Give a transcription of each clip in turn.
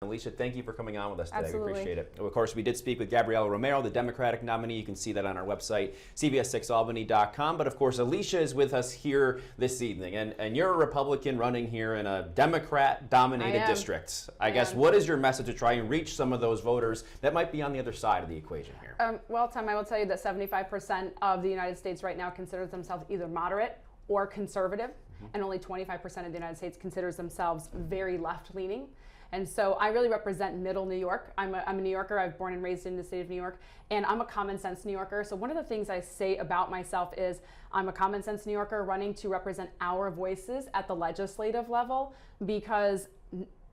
Alicia, thank you for coming on with us today. Absolutely. We appreciate it. Of course, we did speak with Gabriella Romero, the Democratic nominee. You can see that on our website, cbs6albany.com. But of course, Alicia is with us here this evening. And you're a Republican running here in a Democrat-dominated district. I guess, what is your message to try and reach some of those voters that might be on the other side of the equation here? Well, Tom, I will tell you that 75% of the United States right now considers themselves either moderate or conservative, and only 25% of the United States considers themselves very left-leaning. And so I really represent middle New York. I'm a New Yorker. I was born and raised in the city of New York, and I'm a common sense New Yorker. So one of the things I say about myself is I'm a common sense New Yorker running to represent our voices at the legislative level, because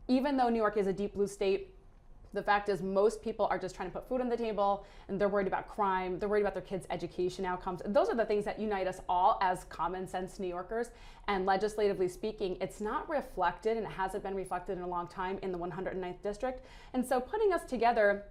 even though New York is a deep blue state, the fact is most people are just trying to put food on the table, and they're worried about crime, they're worried about their kids' education outcomes. Those are the things that unite us all as common sense New Yorkers. And legislatively speaking, it's not reflected, and it hasn't been reflected in a long time, in the 109th district. And so putting us together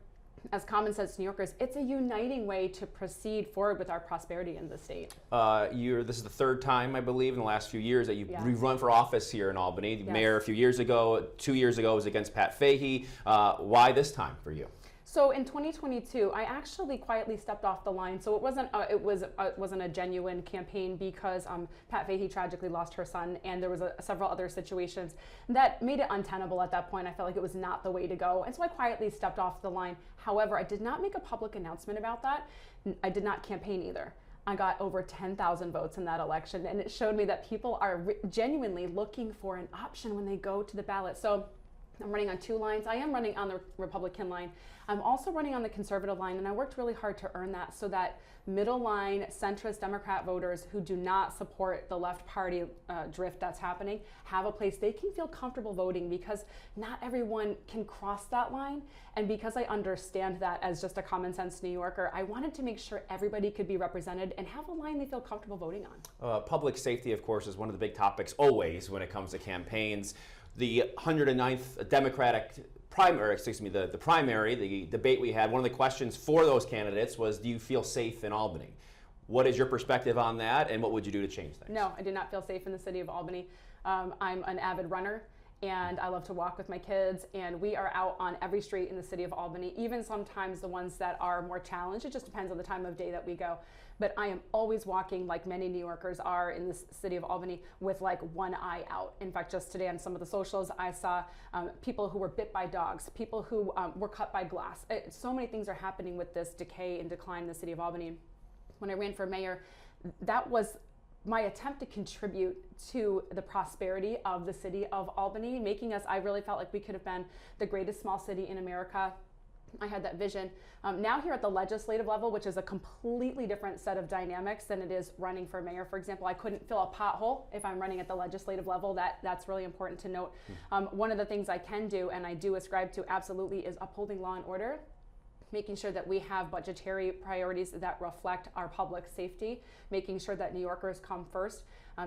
as common sense New Yorkers, it's a uniting way to proceed forward with our prosperity in the state. This is the third time, I believe, in the last few years that you've run for office here in Albany. Yes. Mayor a few years ago, 2 years ago, was against Pat Fahey. Why this time for you? So in 2022, I actually quietly stepped off the line. So it wasn't a genuine campaign, because Pat Fahey tragically lost her son, and there was several other situations that made it untenable at that point. I felt like it was not the way to go, and so I quietly stepped off the line. However, I did not make a public announcement about that. I did not campaign either. I got over 10,000 votes in that election, and it showed me that people are genuinely looking for an option when they go to the ballot. So I'm running on two lines. I am running on the Republican line. I'm also running on the conservative line, and I worked really hard to earn that, so that middle line centrist Democrat voters who do not support the left party drift that's happening have a place they can feel comfortable voting, because not everyone can cross that line. And because I understand that as just a common sense New Yorker, I wanted to make sure everybody could be represented and have a line they feel comfortable voting on. Public safety, of course, is one of the big topics always when it comes to campaigns. The 109th Democratic primary, the primary, the debate we had, one of the questions for those candidates was, do you feel safe in Albany? What is your perspective on that, and what would you do to change things? No, I do not feel safe in the city of Albany. I'm an avid runner, and I love to walk with my kids, and we are out on every street in the city of Albany, even sometimes the ones that are more challenged. It just depends on the time of day that we go. But I am always walking, like many New Yorkers are in the city of Albany, with like one eye out. In fact, just today on some of the socials, I saw people who were bit by dogs, people who were cut by glass. So many things are happening with this decay and decline in the city of Albany. When I ran for mayor, that was my attempt to contribute to the prosperity of the city of Albany, making us, I really felt like we could have been the greatest small city in America. I had that vision. Now here at the legislative level, which is a completely different set of dynamics than it is running for mayor, for example, I couldn't fill a pothole if I'm running at the legislative level. That's really important to note. One of the things I can do, and I do ascribe to absolutely, is upholding law and order, making sure that we have budgetary priorities that reflect our public safety, making sure that New Yorkers come first,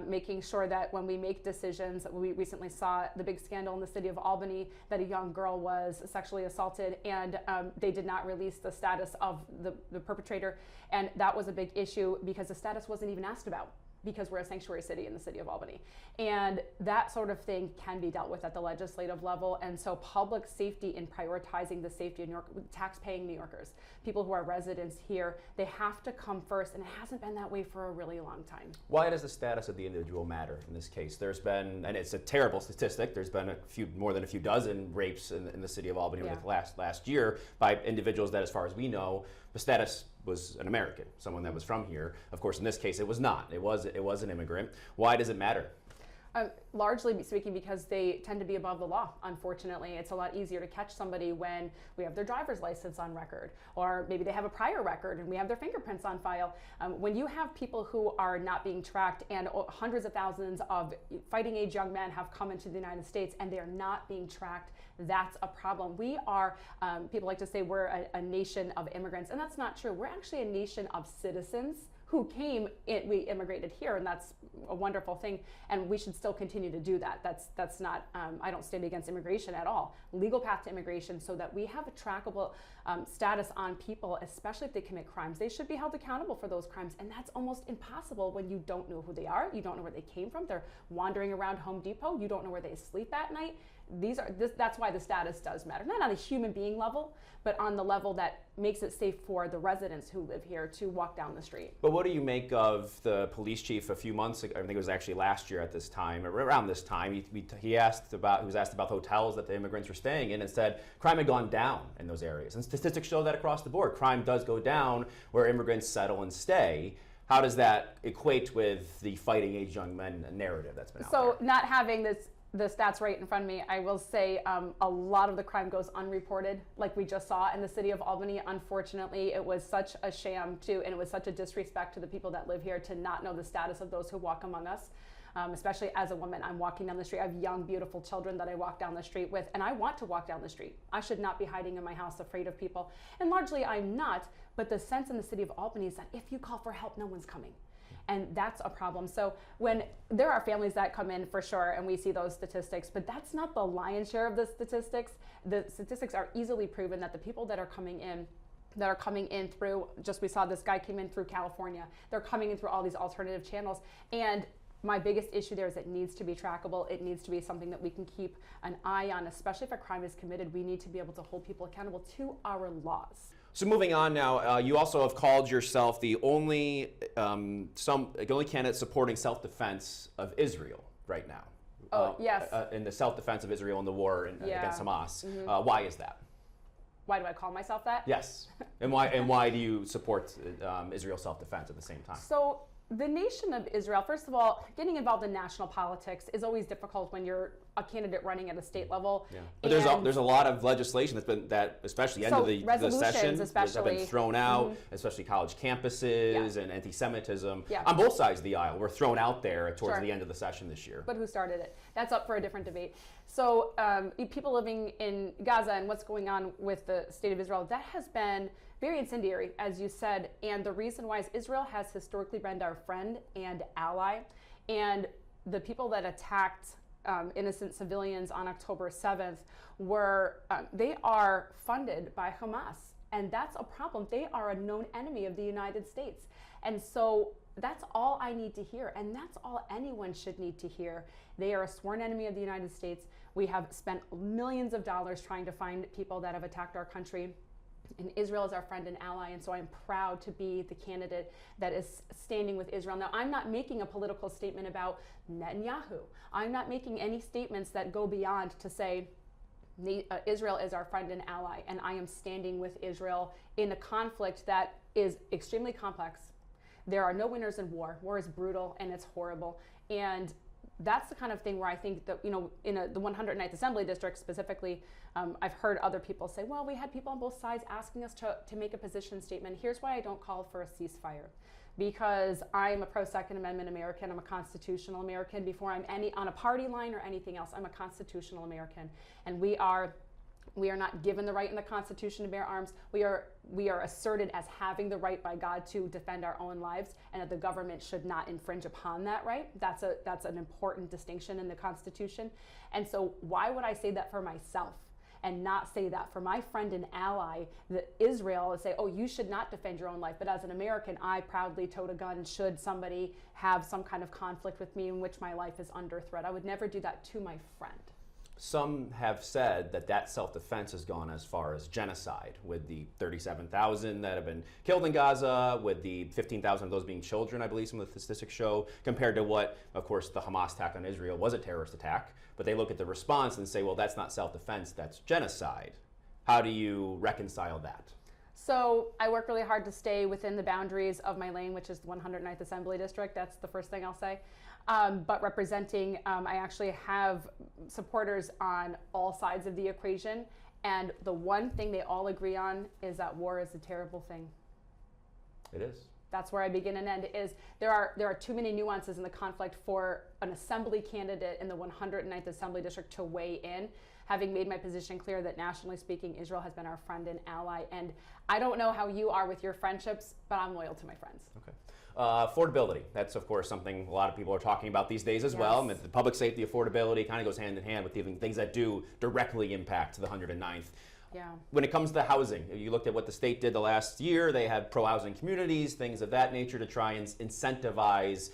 making sure that when we make decisions, we recently saw the big scandal in the city of Albany that a young girl was sexually assaulted, and they did not release the status of the perpetrator. And that was a big issue because the status wasn't even asked about, because we're a sanctuary city in the city of Albany. And that sort of thing can be dealt with at the legislative level. And so public safety in prioritizing the safety of New York, tax-paying New Yorkers, people who are residents here, they have to come first, and it hasn't been that way for a really long time. Why does the status of the individual matter in this case? There's been, and it's a terrible statistic, there's been more than a few dozen rapes in the city of Albany last year by individuals that, as far as we know, the status was an American, someone that was from here. Of course, in this case, it was not. It was an immigrant. Why does it matter? Largely speaking, because they tend to be above the law. Unfortunately, it's a lot easier to catch somebody when we have their driver's license on record, or maybe they have a prior record and we have their fingerprints on file. When you have people who are not being tracked, and hundreds of thousands of fighting age young men have come into the United States and they are not being tracked, that's a problem. We are, people like to say we're a nation of immigrants, and that's not true. We're actually a nation of citizens who came, we immigrated here, and that's a wonderful thing, and we should still continue to do that. That's not, I don't stand against immigration at all. Legal path to immigration, so that we have a trackable status on people, especially if they commit crimes. They should be held accountable for those crimes, and that's almost impossible when you don't know who they are, you don't know where they came from, they're wandering around Home Depot, you don't know where they sleep at night. That's why the status does matter. Not on a human being level, but on the level that makes it safe for the residents who live here to walk down the street. But what do you make of the police chief a few months ago? I think it was actually last year at this time, or around this time. He was asked about the hotels that the immigrants were staying in, and said crime had gone down in those areas. And statistics show that across the board, crime does go down where immigrants settle and stay. How does that equate with the fighting age young men narrative that's been out there? So not having the stats right in front of me, I will say a lot of the crime goes unreported, like we just saw in the city of Albany. Unfortunately, it was such a sham and it was such a disrespect to the people that live here to not know the status of those who walk among us. Especially as a woman, I'm walking down the street. I have young, beautiful children that I walk down the street with, and I want to walk down the street. I should not be hiding in my house afraid of people. And largely I'm not, but the sense in the city of Albany is that if you call for help, no one's coming. And that's a problem. So when there are families that come in for sure, and we see those statistics, but that's not the lion's share of the statistics. The statistics are easily proven that the people that are coming in through, just we saw this guy came in through California, they're coming in through all these alternative channels. And my biggest issue there is it needs to be trackable. It needs to be something that we can keep an eye on, especially if a crime is committed. We need to be able to hold people accountable to our laws. So moving on now, you also have called yourself the only candidate supporting self-defense of Israel right now. Yes. In the self-defense of Israel in the war against Hamas. Mm-hmm. Why is that? Why do I call myself that? Yes. And why do you support Israel's self-defense at the same time? So the nation of Israel, first of all, getting involved in national politics is always difficult when you're a candidate running at a state level. Yeah. But there's a lot of legislation especially end of the session, have been thrown out, especially college campuses and anti-Semitism on both sides of the aisle were thrown out there towards the end of the session this year. But who started it? That's up for a different debate. So people living in Gaza and what's going on with the state of Israel, that has been very incendiary, as you said. And the reason why is Israel has historically been our friend and ally. And the people that attacked innocent civilians on October 7th they are funded by Hamas. And that's a problem. They are a known enemy of the United States. And so that's all I need to hear. And that's all anyone should need to hear. They are a sworn enemy of the United States. We have spent millions of dollars trying to find people that have attacked our country. And Israel is our friend and ally, and so I'm proud to be the candidate that is standing with Israel. Now, I'm not making a political statement about Netanyahu. I'm not making any statements that go beyond to say Israel is our friend and ally, and I am standing with Israel in a conflict that is extremely complex. There are no winners in war. War is brutal and it's horrible. And that's the kind of thing where I think that, in the 109th Assembly District specifically, I've heard other people say, well, we had people on both sides asking us to make a position statement. Here's why I don't call for a ceasefire. Because I'm a pro-Second Amendment American. I'm a constitutional American. Before I'm on a party line or anything else, I'm a constitutional American. And we are not given the right in the Constitution to bear arms. We are asserted as having the right by God to defend our own lives, and that the government should not infringe upon that right. That's an important distinction in the Constitution. And so why would I say that for myself and not say that for my friend and ally, Israel, and say, oh, you should not defend your own life. But as an American, I proudly tote a gun should somebody have some kind of conflict with me in which my life is under threat. I would never do that to my friend. Some have said that self-defense has gone as far as genocide, with the 37,000 that have been killed in Gaza, with the 15,000 of those being children, I believe some of the statistics show, compared to what, of course, the Hamas attack on Israel was a terrorist attack. But they look at the response and say, well, that's not self-defense, that's genocide. How do you reconcile that? So I work really hard to stay within the boundaries of my lane, which is the 109th Assembly District. That's the first thing I'll say. But representing, I actually have supporters on all sides of the equation. And the one thing they all agree on is that war is a terrible thing. It is. That's where I begin and end. Is there are too many nuances in the conflict for an assembly candidate in the 109th Assembly District to weigh in. Having made my position clear that nationally speaking, Israel has been our friend and ally. And I don't know how you are with your friendships, but I'm loyal to my friends. Okay. Affordability. That's, of course, something a lot of people are talking about these days as well. I mean, the public safety affordability kind of goes hand in hand with even things that do directly impact the 109th. Yeah. When it comes to housing, you looked at what the state did the last year. They had pro-housing communities, things of that nature to try and incentivize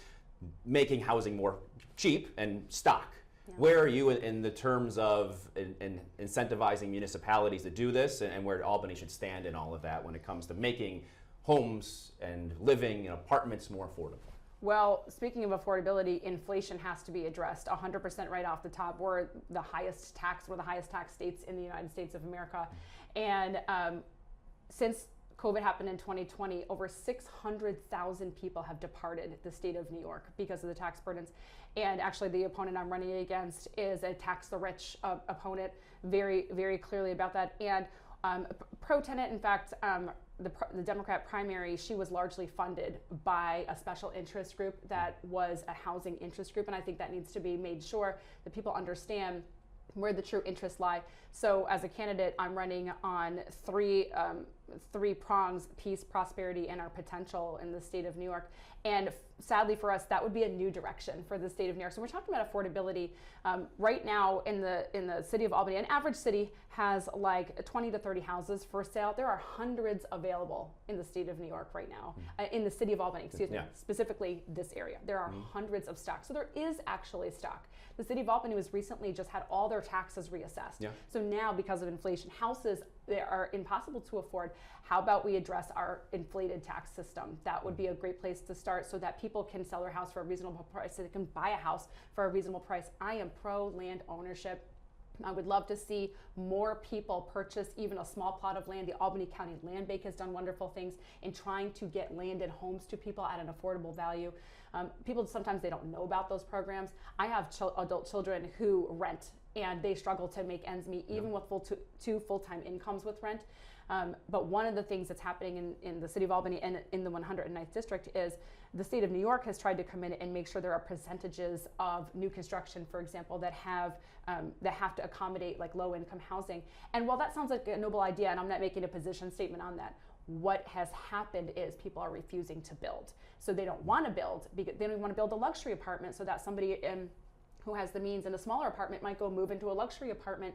making housing more cheap and stock. Where are you in the terms of in incentivizing municipalities to do this, and where Albany should stand in all of that when it comes to making homes and living in apartments more affordable? Well, speaking of affordability, inflation has to be addressed 100% right off the top. We're the highest tax states in the United States of America. And since COVID happened in 2020, over 600,000 people have departed the state of New York because of the tax burdens. And actually the opponent I'm running against is a tax the rich opponent, very, very clearly about that. And pro tenant, in fact, the Democrat primary, she was largely funded by a special interest group that was a housing interest group. And I think that needs to be made sure that people understand where the true interests lie. So as a candidate, I'm running on three prongs: peace, prosperity, and our potential in the state of New York. And sadly for us, that would be a new direction for the state of New York. So we're talking about affordability. Right now in the city of Albany, an average city has like 20 to 30 houses for sale. There are hundreds available in the state of New York right now, in the city of Albany, excuse me, specifically this area. There are hundreds of stock. So there is actually stock. The city of Albany was recently just had all their taxes reassessed. So now, because of inflation, houses that are impossible to afford. How about we address our inflated tax system? That would be a great place to start, so that people can sell their house for a reasonable price, so they can buy a house for a reasonable price. I am pro land ownership. I would love to see more people purchase even a small plot of land. The Albany County Land Bank has done wonderful things in trying to get land and homes to people at an affordable value. People sometimes they don't know about those programs. I have adult children who rent, and they struggle to make ends meet, even with two full-time incomes with rent. But one of the things that's happening in the city of Albany and in the 109th district is the state of New York has tried to come in and make sure there are percentages of new construction, for example, that have to accommodate like low-income housing. And while that sounds like a noble idea, and I'm not making a position statement on that, what has happened is people are refusing to build. So they don't want to build because they don't want to build a luxury apartment, so that somebody who has the means in a smaller apartment might go move into a luxury apartment.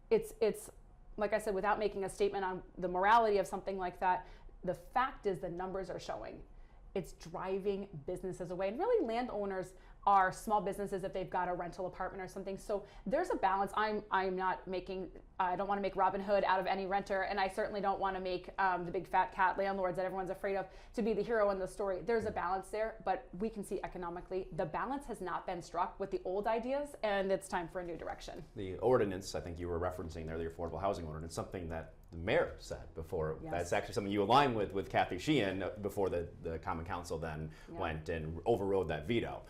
It's like I said, without making a statement on the morality of something like that, the fact is the numbers are showing it's driving businesses away. And really, landowners are small businesses if they've got a rental apartment or something. So there's a balance. I'm not making, I don't want to make Robin Hood out of any renter, and I certainly don't want to make the big fat cat landlords that everyone's afraid of to be the hero in the story. There's a balance there, but we can see economically the balance has not been struck with the old ideas, and it's time for a new direction. The ordinance, I think you were referencing there, the affordable housing ordinance, something that the mayor said before. Yes. That's actually something you align with Kathy Sheehan before the Common Council then went and overrode that veto.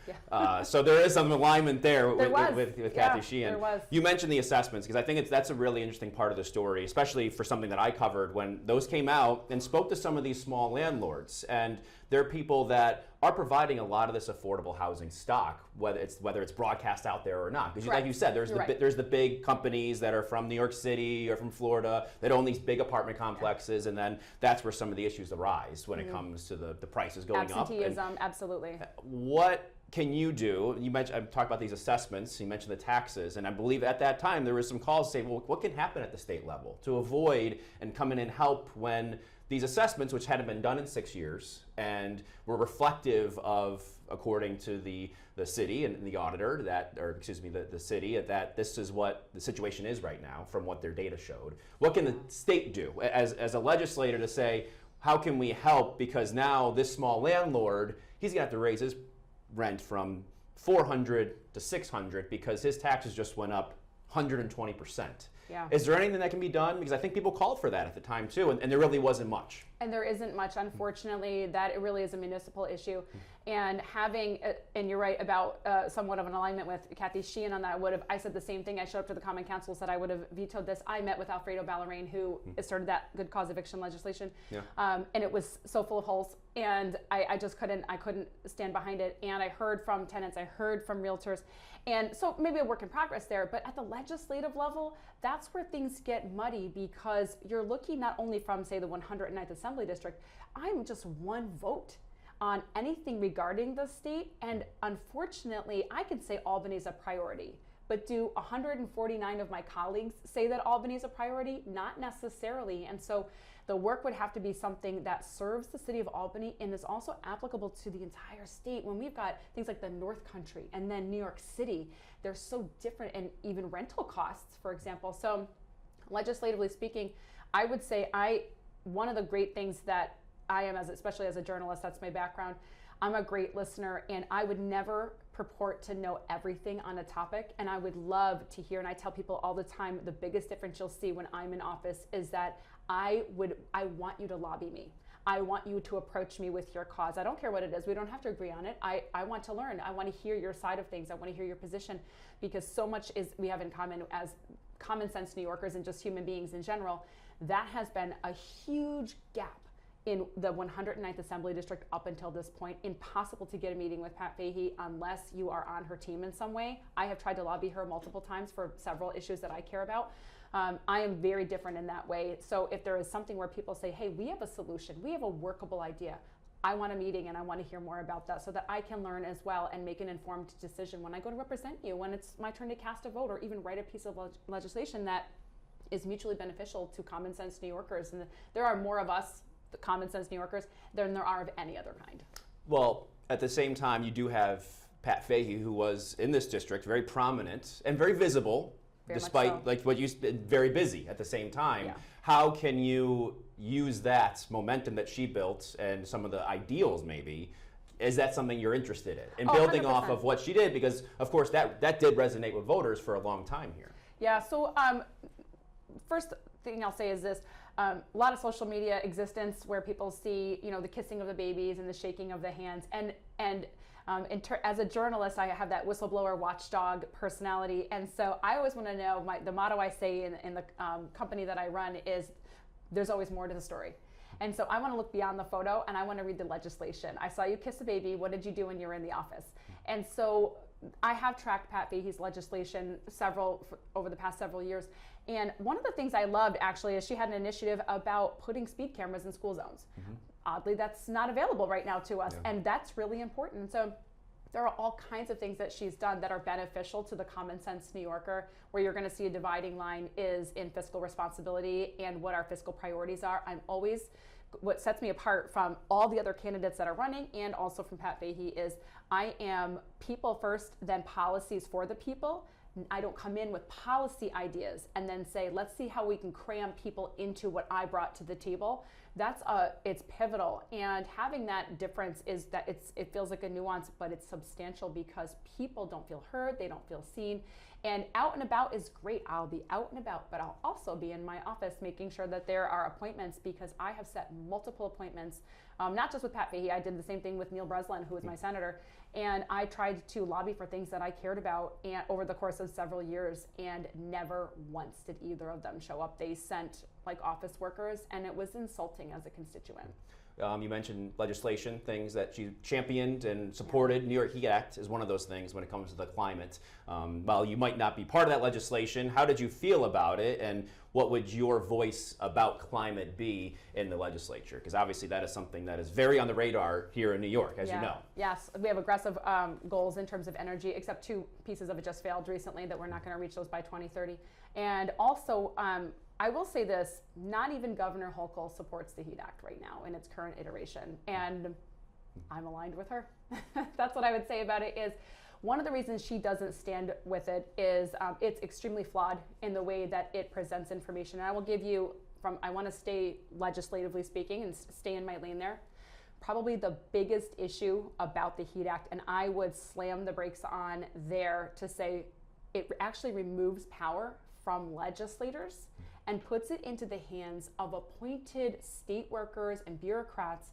So there is some alignment there with Kathy Sheehan. There was. You mentioned the assessments, because I think that's a really interesting part of the story, especially for something that I covered when those came out and spoke to some of these small landlords. And they're people that are providing a lot of this affordable housing stock, whether it's broadcast out there or not. Because like you said, there's the big companies that are from New York City or from Florida that own these big apartment complexes, and then that's where some of the issues arise when it comes to the prices going up. Absenteeism, absolutely. What can you do? You mentioned, I talked about these assessments, you mentioned the taxes, and I believe at that time there was some calls saying, well, what can happen at the state level to avoid and come in and help when these assessments, which hadn't been done in 6 years and were reflective of, according to the city and the auditor, the city, that this is what the situation is right now from what their data showed. What can the state do as a legislator to say, how can we help? Because now this small landlord, he's gonna have to raise his rent from $400 to $600 because his taxes just went up 120%. Yeah. Is there anything that can be done? Because I think people called for that at the time too, and there really wasn't much. And there isn't much, unfortunately. That it really is a municipal issue. And and you're right about somewhat of an alignment with Kathy Sheehan on that. I said the same thing. I showed up to the Common Council, said I would have vetoed this. I met with Alfredo Ballerine, who started that good cause eviction legislation. And it was so full of holes. And I just couldn't stand behind it. And I heard from tenants, I heard from realtors. And so maybe a work in progress there, but at the legislative level, that's where things get muddy, because you're looking not only from, say, the 109th Assembly District. I'm just one vote on anything regarding the state, and unfortunately, I can say Albany's a priority, But do 149 of my colleagues say that Albany is a priority? Not necessarily. And so the work would have to be something that serves the city of Albany and is also applicable to the entire state. When we've got things like the North Country and then New York City, they're so different, and even rental costs, for example. So legislatively speaking, I would say one of the great things that I am, especially as a journalist, that's my background, I'm a great listener, and I would never purport to know everything on a topic, and I would love to hear, and I tell people all the time, the biggest difference you'll see when I'm in office is that I want you to lobby me. I want you to approach me with your cause. I don't care what it is. We don't have to agree on it. I want to learn. I want to hear your side of things. I want to hear your position, because so much we have in common as common sense New Yorkers and just human beings in general. That has been a huge gap in the 109th Assembly District up until this point. Impossible to get a meeting with Pat Fahey unless you are on her team in some way. I have tried to lobby her multiple times for several issues that I care about. I am very different in that way. So if there is something where people say, hey, we have a solution, we have a workable idea, I want a meeting and I want to hear more about that so that I can learn as well and make an informed decision when I go to represent you, when it's my turn to cast a vote or even write a piece of legislation that is mutually beneficial to common sense New Yorkers. And there are more of us, the common sense New Yorkers, than there are of any other kind. Well, at the same time, you do have Pat Fahey, who was in this district, very prominent and very visible, Very despite much so. like what you said, very busy at the same time. Yeah. How can you use that momentum that she built and some of the ideals maybe? Is that something you're interested in building 100%. off of what she did? Because of course that did resonate with voters for a long time here. Yeah, so first thing I'll say is this. A lot of social media existence where people see, the kissing of the babies and the shaking of the hands. And as a journalist, I have that whistleblower watchdog personality. And so I always want to know, the motto I say in the company that I run is, there's always more to the story. And so I want to look beyond the photo and I want to read the legislation. I saw you kiss a baby. What did you do when you were in the office? And so I have tracked Pat Fahey's legislation over the past several years. And one of the things I loved actually is she had an initiative about putting speed cameras in school zones. Mm-hmm. Oddly, that's not available right now to us. Yeah. And that's really important. So there are all kinds of things that she's done that are beneficial to the common sense New Yorker, where you're going to see a dividing line is in fiscal responsibility and what our fiscal priorities are. What sets me apart from all the other candidates that are running and also from Pat Fahey is I am people first, then policies for the people. I don't come in with policy ideas and then say, let's see how we can cram people into what I brought to the table. It's pivotal. And having that difference is that it feels like a nuance, but it's substantial because people don't feel heard, they don't feel seen. And out and about is great. I'll be out and about, but I'll also be in my office making sure that there are appointments, because I have set multiple appointments, not just with Pat Fahey. I did the same thing with Neil Breslin, who is my senator. And I tried to lobby for things that I cared about over the course of several years, and never once did either of them show up. They sent office workers, and it was insulting as a constituent. You mentioned legislation, things that she championed and supported. New York Heat Act is one of those things when it comes to the climate. While you might not be part of that legislation, how did you feel about it, and what would your voice about climate be in the legislature? Because obviously that is something that is very on the radar here in New York, as you know. Yes, we have aggressive goals in terms of energy, except 2 pieces of it just failed recently that we're not going to reach those by 2030. And also, I will say this, not even Governor Hochul supports the Heat Act right now in its current iteration, and I'm aligned with her. That's what I would say about it. Is one of the reasons she doesn't stand with it is it's extremely flawed in the way that it presents information. And I will give you, I want to stay legislatively speaking and stay in my lane there. Probably the biggest issue about the Heat Act, and I would slam the brakes on there to say it actually removes power from legislators and puts it into the hands of appointed state workers and bureaucrats.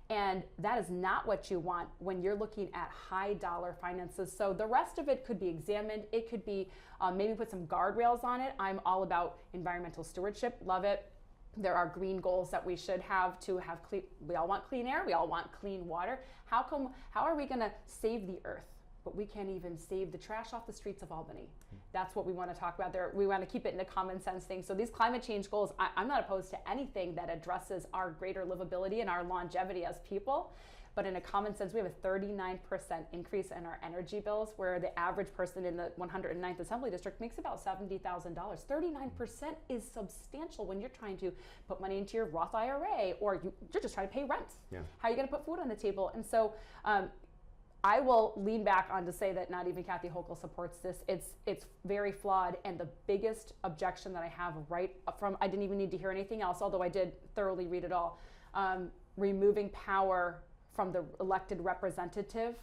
And that is not what you want when you're looking at high dollar finances. So the rest of it could be examined. It could be maybe put some guardrails on it. I'm all about environmental stewardship, love it. There are green goals that we should have to have clean. We all want clean air, we all want clean water. How are we gonna save the earth, but we can't even save the trash off the streets of Albany? That's what we want to talk about there. We want to keep it in a common sense thing. So these climate change goals, I'm not opposed to anything that addresses our greater livability and our longevity as people, but in a common sense, we have a 39% increase in our energy bills, where the average person in the 109th Assembly District makes about $70,000. 39% is substantial when you're trying to put money into your Roth IRA, or you're just trying to pay rent. Yeah. How are you going to put food on the table? And so I will lean back on to say that not even Kathy Hochul supports this. It's very flawed, and the biggest objection that I have right from, I didn't even need to hear anything else, although I did thoroughly read it all, removing power from the elected representative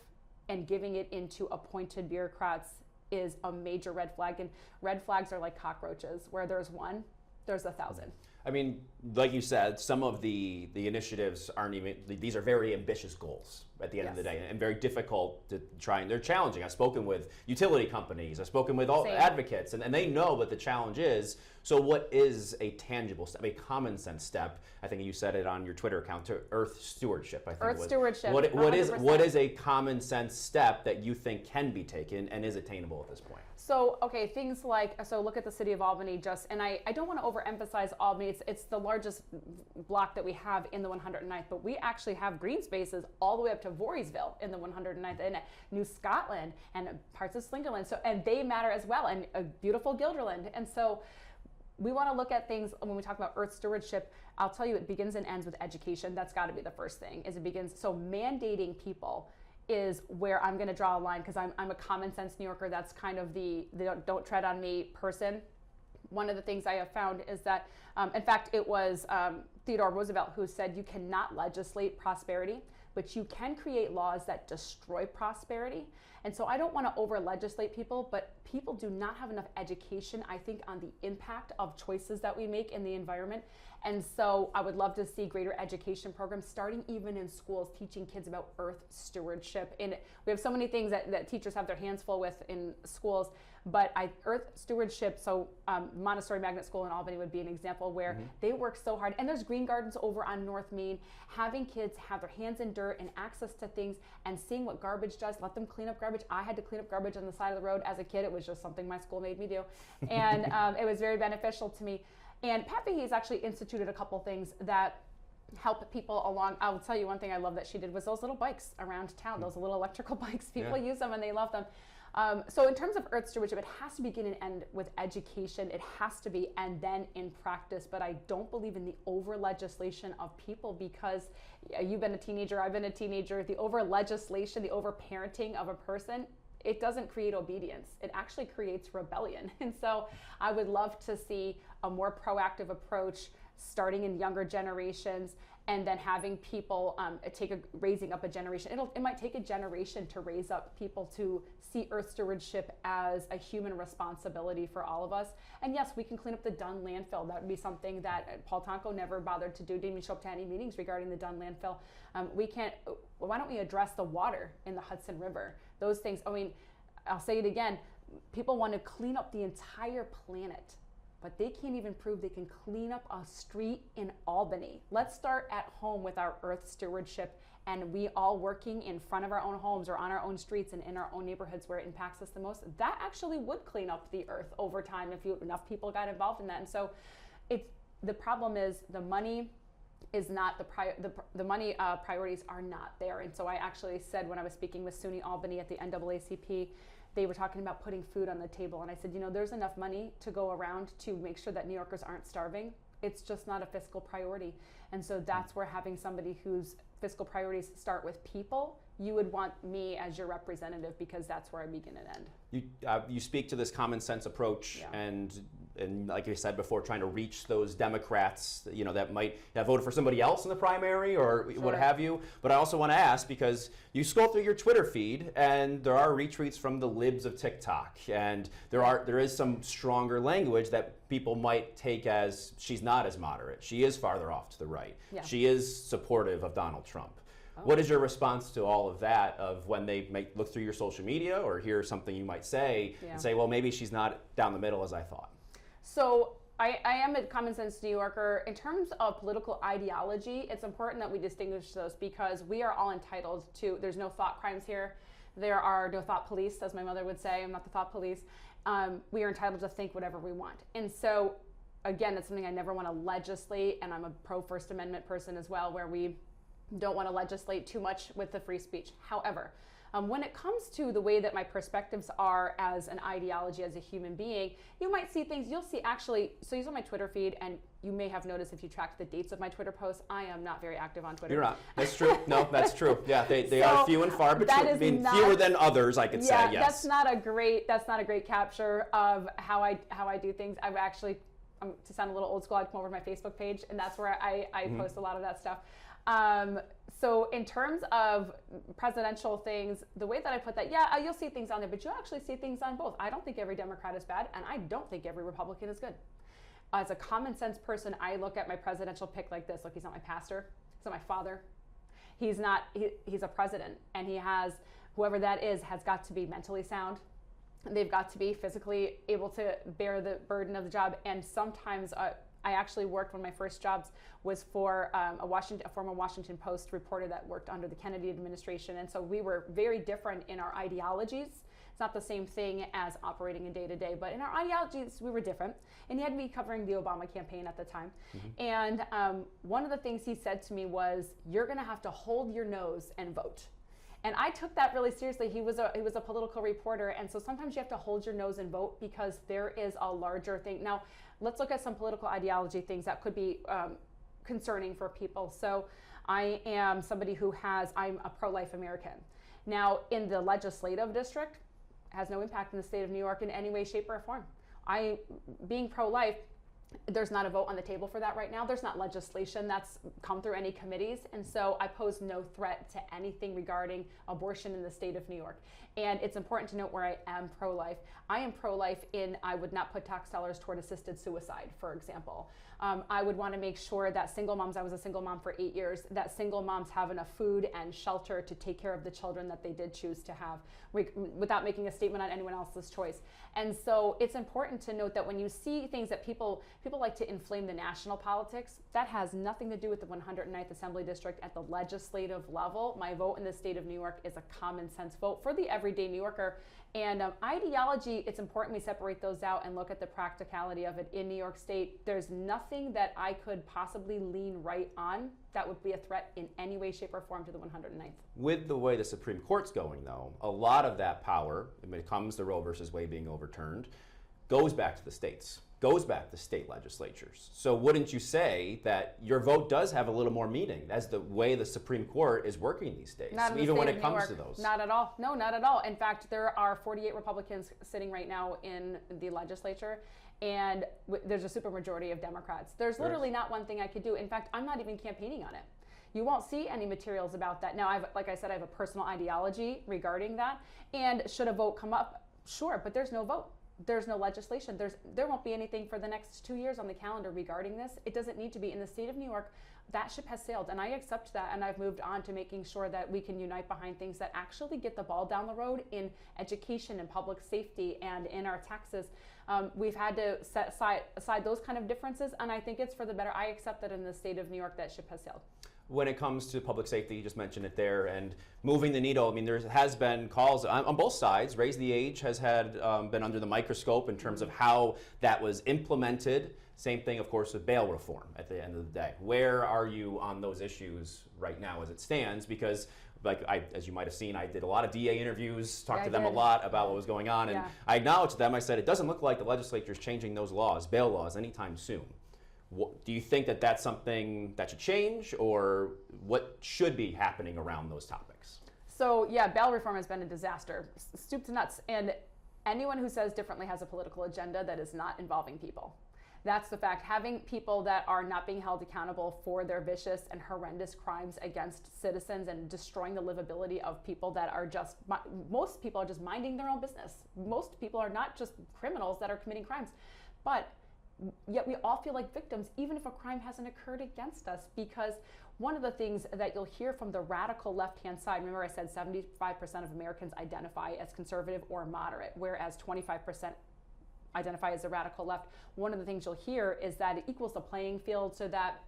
and giving it into appointed bureaucrats is a major red flag. And red flags are like cockroaches. Where there's one, there's 1,000. I mean, like you said, some of the initiatives aren't even, these are very ambitious goals at the end of the day, and very difficult to try, and they're challenging. I've spoken with utility companies, I've spoken with all advocates, and they know what the challenge is. So what is a tangible step, a common sense step? I think you said it on your Twitter account, to earth stewardship, I think Earth stewardship, what is a common sense step that you think can be taken and is attainable at this point? So, okay, things like, so look at the city of Albany and I don't want to overemphasize Albany. It's the largest block that we have in the 109th, but we actually have green spaces all the way up to Voorheesville in the 109th, and New Scotland and parts of Slingerland. So, and they matter as well, and a beautiful Guilderland. And so we want to look at things when we talk about earth stewardship. I'll tell you, it begins and ends with education. That's got to be the first thing, is it begins. So mandating people is where I'm going to draw a line, because I'm a common sense New Yorker. That's kind of the don't tread on me person. One of the things I have found is that, in fact, it was Theodore Roosevelt who said, you cannot legislate prosperity, but you can create laws that destroy prosperity. And so I don't want to over legislate people, but people do not have enough education, I think, on the impact of choices that we make in the environment. And so I would love to see greater education programs, starting even in schools, teaching kids about earth stewardship. And we have so many things that teachers have their hands full with in schools, but earth stewardship, so Montessori Magnet School in Albany would be an example where they work so hard. And there's green gardens over on North Main, having kids have their hands in dirt and access to things and seeing what garbage does, let them clean up garbage. I had to clean up garbage on the side of the road as a kid. It was just something my school made me do. And it was very beneficial to me. And Pat Fahey's actually instituted a couple things that help people along. I'll tell you one thing I love that she did was those little bikes around town, those little electrical bikes. People use them and they love them. So in terms of earth stewardship, it has to begin and end with education. It has to be, and then in practice. But I don't believe in the over legislation of people, because you've been a teenager, I've been a teenager. The over legislation, the over parenting of a person, it doesn't create obedience. It actually creates rebellion. And so I would love to see a more proactive approach starting in younger generations, and then having people raising up a generation. It might take a generation to raise up people to see earth stewardship as a human responsibility for all of us. And yes, we can clean up the Dunn landfill. That would be something that Paul Tonko never bothered to do. Didn't even show up to any meetings regarding the Dunn landfill. Why don't we address the water in the Hudson River? Those things, I mean, I'll say it again, people want to clean up the entire planet, but they can't even prove they can clean up a street in Albany. Let's start at home with our earth stewardship, and we all working in front of our own homes or on our own streets and in our own neighborhoods where it impacts us the most. That actually would clean up the earth over time if enough people got involved in that. And so the problem is the money is not the money priorities are not there. And so I actually said, when I was speaking with SUNY Albany at the NAACP, they were talking about putting food on the table. And I said, there's enough money to go around to make sure that New Yorkers aren't starving. It's just not a fiscal priority. And so that's where having somebody whose fiscal priorities start with people, you would want me as your representative, because that's where I begin and end. You speak to this common sense approach, and like I said before, trying to reach those Democrats, that might have voted for somebody else in the primary or what have you. But I also want to ask, because you scroll through your Twitter feed and there are retweets from the libs of TikTok, and there is some stronger language that people might take as she's not as moderate. She is farther off to the right. Yeah. She is supportive of Donald Trump. What is your response to all of that, of when they might look through your social media or hear something you might say and say, well, maybe she's not down the middle as I thought? So I am a common sense New Yorker. In terms of political ideology, it's important that we distinguish those, because we are all entitled to, there's no thought crimes here. There are no thought police, as my mother would say. I'm not the thought police. We are entitled to think whatever we want. And so, again, that's something I never want to legislate, and I'm a pro First Amendment person as well, where we don't want to legislate too much with the free speech. However, when it comes to the way that my perspectives are as an ideology, as a human being, you might see things, you'll see actually, so you saw my Twitter feed, and you may have noticed if you track the dates of my Twitter posts, I am not very active on Twitter. You're not. That's true. No, that's true. Yeah, they are few and far between. I mean, fewer than others, I could say, yes. That's not a great capture of how I do things. I've actually, to sound a little old school, I'd come over to my Facebook page, and that's where I post a lot of that stuff. So in terms of presidential things, the way that I put that, you'll see things on there, but you'll actually see things on both. I don't think every Democrat is bad, and I don't think every Republican is good. As a common sense person, I look at my presidential pick like this. Look, he's not my pastor. He's not my father. He's a president, and he has, whoever that is, has got to be mentally sound. They've got to be physically able to bear the burden of the job. And sometimes I actually worked, one of my first jobs was for a former Washington Post reporter that worked under the Kennedy administration. And so we were very different in our ideologies. It's not the same thing as operating in day to day, but in our ideologies, we were different. And he had me covering the Obama campaign at the time. And one of the things he said to me was, "You're gonna have to hold your nose and vote." And I took that really seriously. He was a political reporter, and so sometimes you have to hold your nose and vote because there is a larger thing. Now, let's look at some political ideology things that could be concerning for people. So I am somebody I'm a pro-life American. Now, in the legislative district, has no impact in the state of New York in any way, shape, or form. Being pro-life, there's not a vote on the table for that right now. There's not legislation that's come through any committees. And so I pose no threat to anything regarding abortion in the state of New York. And it's important to note where I am pro-life. I am pro-life I would not put tax dollars toward assisted suicide, for example. I would want to make sure that single moms, I was a single mom for 8 years, that single moms have enough food and shelter to take care of the children that they did choose to have without making a statement on anyone else's choice. And so it's important to note that when you see things that people like to inflame the national politics, that has nothing to do with the 109th Assembly District at the legislative level. My vote in the state of New York is a common sense vote for the everyday New Yorker. And ideology, it's important we separate those out and look at the practicality of it. In New York State, there's nothing that I could possibly lean right on that would be a threat in any way, shape, or form to the 109th. With the way the Supreme Court's going, though, a lot of that power, when it comes to Roe versus Wade being overturned, goes back to the states, goes back to state legislatures. So wouldn't you say that your vote does have a little more meaning as the way the Supreme Court is working these days, even when it comes to those? Not at all. No, not at all. In fact, there are 48 Republicans sitting right now in the legislature, and there's a supermajority of Democrats. There's literally not one thing I could do. In fact, I'm not even campaigning on it. You won't see any materials about that. Now, like I said, I have a personal ideology regarding that, and should a vote come up? Sure, but there's no vote. There's no legislation. There won't be anything for the next 2 years on the calendar regarding this. It doesn't need to be. In the state of New York, that ship has sailed, and I accept that, and I've moved on to making sure that we can unite behind things that actually get the ball down the road in education and public safety and in our taxes. We've had to set aside those kind of differences, and I think it's for the better. I accept that in the state of New York, that ship has sailed. When it comes to public safety, you just mentioned it there, and moving the needle, I mean, there has been calls on both sides. Raise the Age has been under the microscope in terms of how that was implemented. Same thing, of course, with bail reform at the end of the day. Where are you on those issues right now as it stands? Because as you might have seen, I did a lot of DA interviews, talked to them a lot about what was going on, and I acknowledged to them, I said, it doesn't look like the legislature is changing those laws, bail laws, anytime soon. Do you think that that's something that should change, or what should be happening around those topics? So yeah, bail reform has been a disaster, soup to nuts, and anyone who says differently has a political agenda that is not involving people. That's the fact. Having people that are not being held accountable for their vicious and horrendous crimes against citizens and destroying the livability of people that are most people are just minding their own business. Most people are not just criminals that are committing crimes, but yet we all feel like victims, even if a crime hasn't occurred against us, because one of the things that you'll hear from the radical left-hand side, remember I said 75% of Americans identify as conservative or moderate, whereas 25% identify as the radical left. One of the things you'll hear is that it equals the playing field so that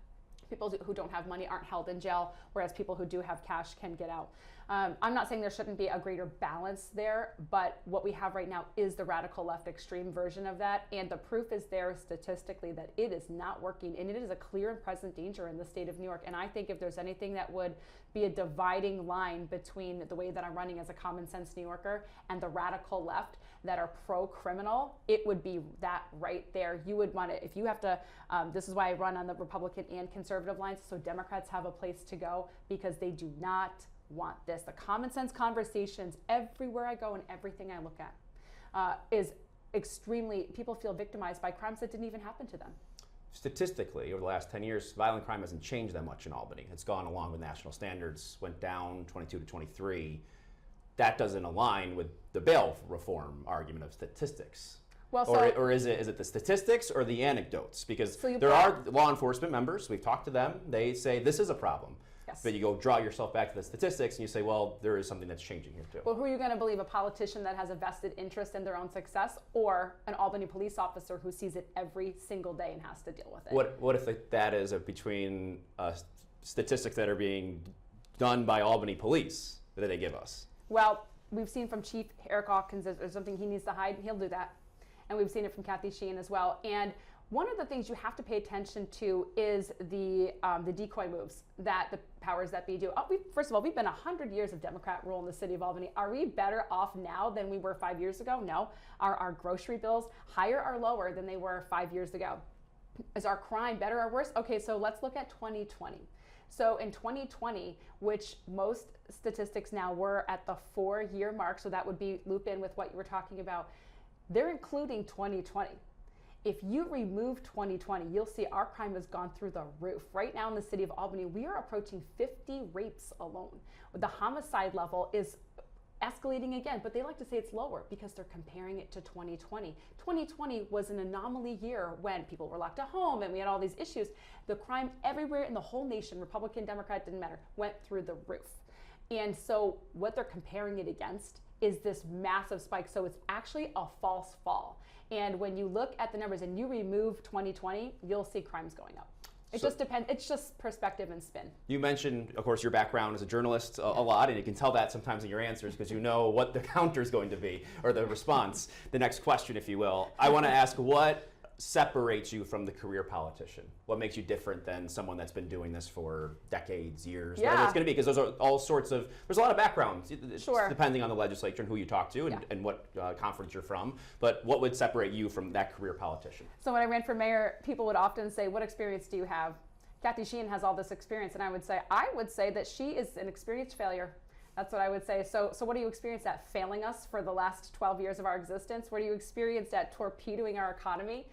people who don't have money aren't held in jail, whereas people who do have cash can get out. I'm not saying there shouldn't be a greater balance there, but what we have right now is the radical left extreme version of that, and the proof is there statistically that it is not working, and it is a clear and present danger in the state of New York. And I think if there's anything that would be a dividing line between the way that I'm running as a common sense New Yorker and the radical left that are pro-criminal, it would be that right there. You would want to, if you have to, this is why I run on the Republican and conservative lines, so Democrats have a place to go, because they do not want this. The common sense conversations everywhere I go and everything I look at is extremely, people feel victimized by crimes that didn't even happen to them. Statistically, over the last 10 years, violent crime hasn't changed that much in Albany. It's gone along with national standards, went down 22 to 23. That doesn't align with the bail reform argument of statistics. Well, or is it the statistics or the anecdotes? Because there are law enforcement members, we've talked to them, they say this is a problem. Yes. But you go draw yourself back to the statistics and you say, well, there is something that's changing here too. Well, who are you going to believe? A politician that has a vested interest in their own success, or an Albany police officer who sees it every single day and has to deal with it? What if that is between statistics that are being done by Albany police that they give us? Well, we've seen from Chief Eric Hawkins, if there's something he needs to hide, he'll do that. And we've seen it from Kathy Sheehan as well. And one of the things you have to pay attention to is the decoy moves that the powers that be do. First of all, we've been 100 years of Democrat rule in the city of Albany. Are we better off now than we were 5 years ago? No. Are our grocery bills higher or lower than they were 5 years ago? Is our crime better or worse? Okay, so let's look at 2020. So in 2020, which most statistics now were at the 4-year mark, so that would be loop in with what you were talking about, they're including 2020. If you remove 2020, you'll see our crime has gone through the roof. Right now in the city of Albany, we are approaching 50 rapes alone. The homicide level is escalating again, but they like to say it's lower because they're comparing it to 2020. 2020 was an anomaly year when people were locked at home and we had all these issues. The crime everywhere in the whole nation, Republican, Democrat, didn't matter, went through the roof. And so what they're comparing it against is this massive spike. So it's actually a false fall. And when you look at the numbers and you remove 2020, you'll see crimes going up. It just depends. It's just perspective and spin. You mentioned, of course, your background as a journalist a lot, and you can tell that sometimes in your answers because you know what the counter is going to be, or the response, the next question, if you will. I want to ask, what separates you from the career politician? What makes you different than someone that's been doing this for decades, years, whatever it's going to be? Because those are all sorts of, there's a lot of backgrounds, depending on the legislature and who you talk to and what conference you're from. But what would separate you from that career politician? So when I ran for mayor, people would often say, what experience do you have? Kathy Sheehan has all this experience, and I would say that she is an experienced failure. That's what I would say. So what do you experience at failing us for the last 12 years of our existence? What do you experience at torpedoing our economy?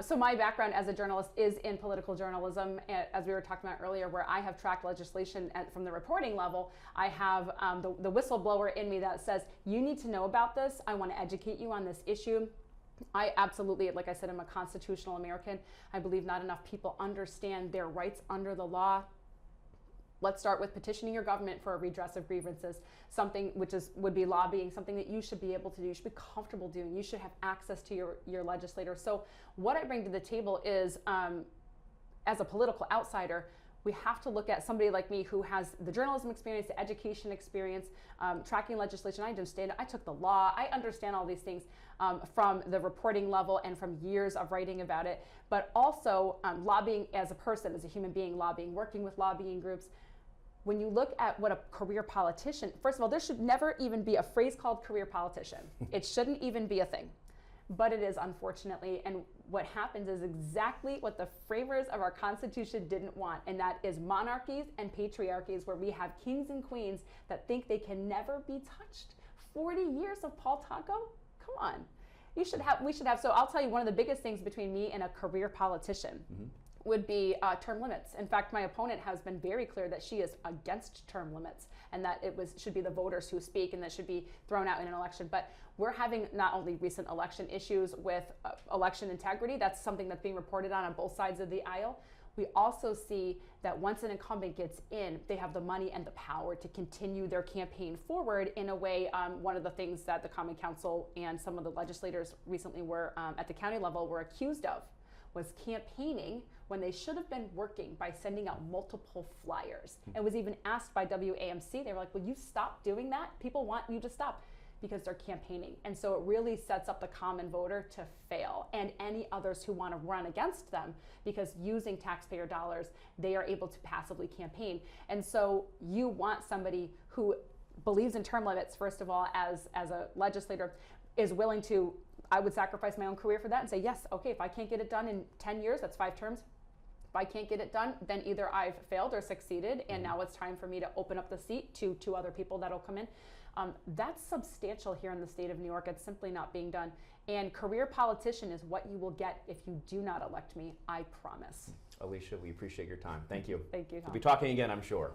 So my background as a journalist is in political journalism, as we were talking about earlier, where I have tracked legislation from the reporting level. I have the whistleblower in me that says, you need to know about this. I want to educate you on this issue. I absolutely, like I said, I'm a constitutional American. I believe not enough people understand their rights under the law. Let's start with petitioning your government for a redress of grievances, something which would be lobbying, something that you should be able to do, you should be comfortable doing, you should have access to your legislator. So what I bring to the table is, as a political outsider, we have to look at somebody like me who has the journalism experience, the education experience, tracking legislation. I understand it. I took the law. I understand all these things from the reporting level and from years of writing about it, but also lobbying as a person, as a human being, lobbying, working with lobbying groups. When you look at what a career politician, first of all, there should never even be a phrase called career politician. It shouldn't even be a thing, but it is, unfortunately. And what happens is exactly what the framers of our Constitution didn't want, and that is monarchies and patriarchies where we have kings and queens that think they can never be touched. 40 years of Paul Taco? Come on. We should have, so I'll tell you one of the biggest things between me and a career politician would be term limits. In fact, my opponent has been very clear that she is against term limits and that should be the voters who speak and that should be thrown out in an election. But we're having not only recent election issues with election integrity, that's something that's being reported on both sides of the aisle. We also see that once an incumbent gets in, they have the money and the power to continue their campaign forward in a way. One of the things that the Common Council and some of the legislators recently were at the county level were accused of was campaigning when they should have been working by sending out multiple flyers. And was even asked by WAMC, they were like, will you stop doing that? People want you to stop, because they're campaigning. And so it really sets up the common voter to fail, and any others who want to run against them, because using taxpayer dollars, they are able to passively campaign. And so you want somebody who believes in term limits, first of all, as a legislator, is willing to, I would sacrifice my own career for that and say, yes, okay, if I can't get it done in 10 years, that's 5 terms. If I can't get it done, then either I've failed or succeeded, and now it's time for me to open up the seat to 2 other people that'll come in. That's substantial here in the state of New York. It's simply not being done. And career politician is what you will get if you do not elect me, I promise. Alicia, we appreciate your time. Thank you. Thank you, Tom. We'll be talking again, I'm sure.